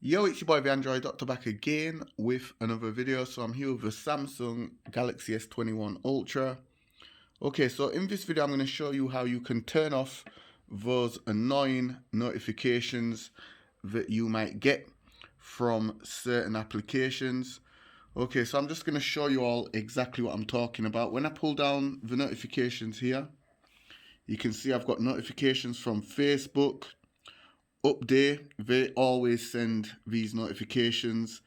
Yo, it's your boy the Android Doctor back again with another video. So I'm here with the Samsung Galaxy S21 Ultra. Okay, so in this video I'm going to show you how you can turn off those annoying notifications that you might get from certain applications. Okay, so I'm just going to show you all exactly what I'm talking about. When I pull down the notifications here, you can see I've got notifications from Facebook, Update. They always send these notifications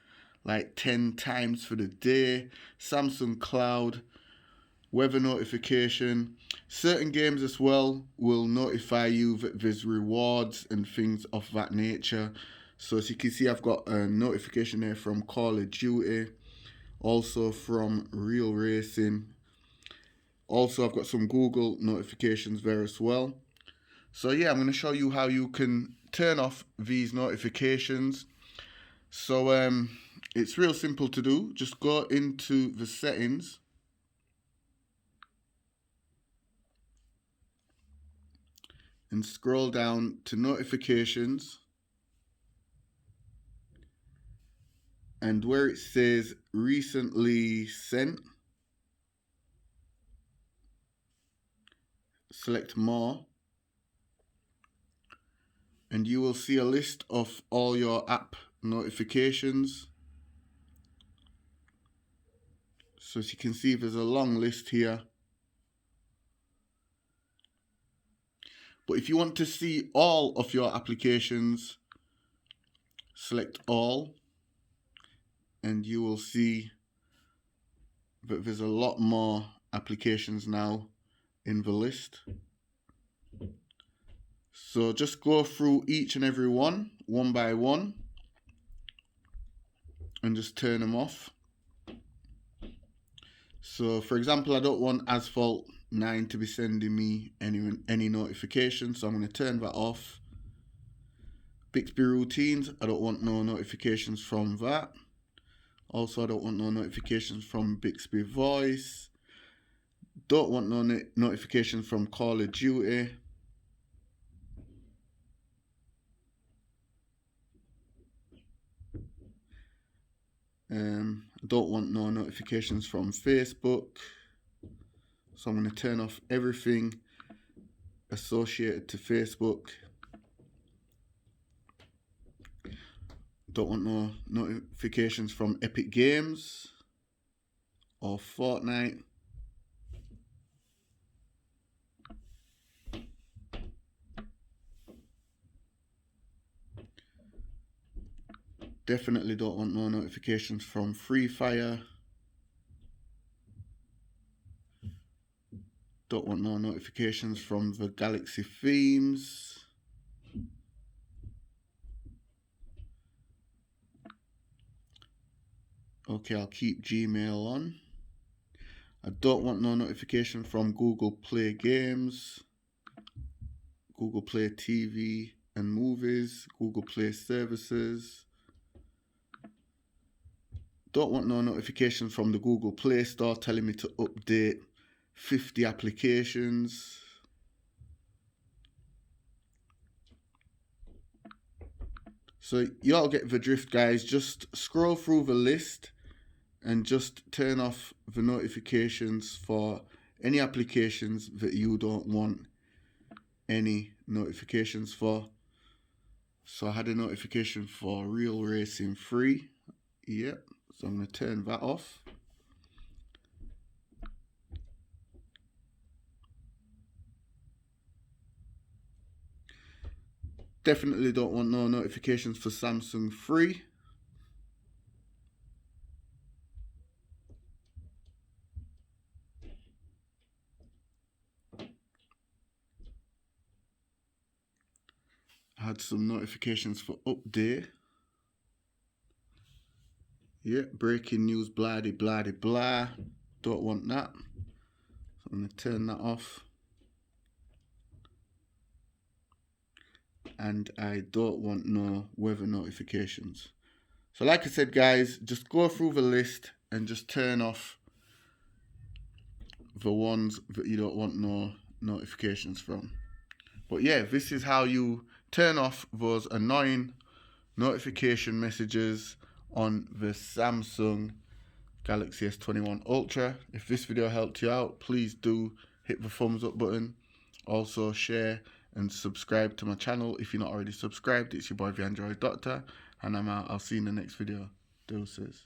like 10 times for the day. Samsung Cloud, weather notification. Certain games as well will notify you that there's rewards and things of that nature. So as you can see, I've got a notification there from Call of Duty, also from Real Racing. Also, I've got some Google notifications there as well. So yeah, I'm going to show you how you can turn off these notifications. So it's real simple to do. Just go into the settings and scroll down to notifications, and where it says recently sent, select more, and you will see a list of all your app notifications. So as you can see, there's a long list here. But if you want to see all of your applications, select all, and you will see that there's a lot more applications now in the list. So just go through each and every one by one, and just turn them off. So for example, I don't want Asphalt 9 to be sending me any notifications, so I'm going to turn that off. Bixby Routines, I don't want no notifications from that. Also, I don't want no notifications from Bixby Voice. Don't want no notifications from Call of Duty. Don't want no notifications from Facebook. So I'm going to turn off everything associated to Facebook. Don't want no notifications from Epic Games or Fortnite. Definitely don't want no notifications from Free Fire. Don't want no notifications from the Galaxy themes. Okay, I'll keep Gmail on. I don't want no notification from Google Play Games, Google Play TV and Movies, Google Play Services. Don't want no notifications from the Google Play Store telling me to update 50 applications. So y'all get the drift, guys. Just scroll through the list and just turn off the notifications for any applications that you don't want any notifications for. So I had a notification for Real Racing 3. Yep. So I'm going to turn that off. Definitely don't want no notifications for Samsung 3. I had some notifications for Update. Yeah, breaking news, blah, blah, blah. Don't want that. So I'm going to turn that off. And I don't want no weather notifications. So like I said, guys, just go through the list and just turn off the ones that you don't want no notifications from. But yeah, this is how you turn off those annoying notification messages on the Samsung Galaxy S21 Ultra. If this video helped you out, please do hit the thumbs up button. Also share and subscribe to my channel if you're not already subscribed. It's your boy the Android Doctor, and I'm out. I'll see you in the next video. Deuces.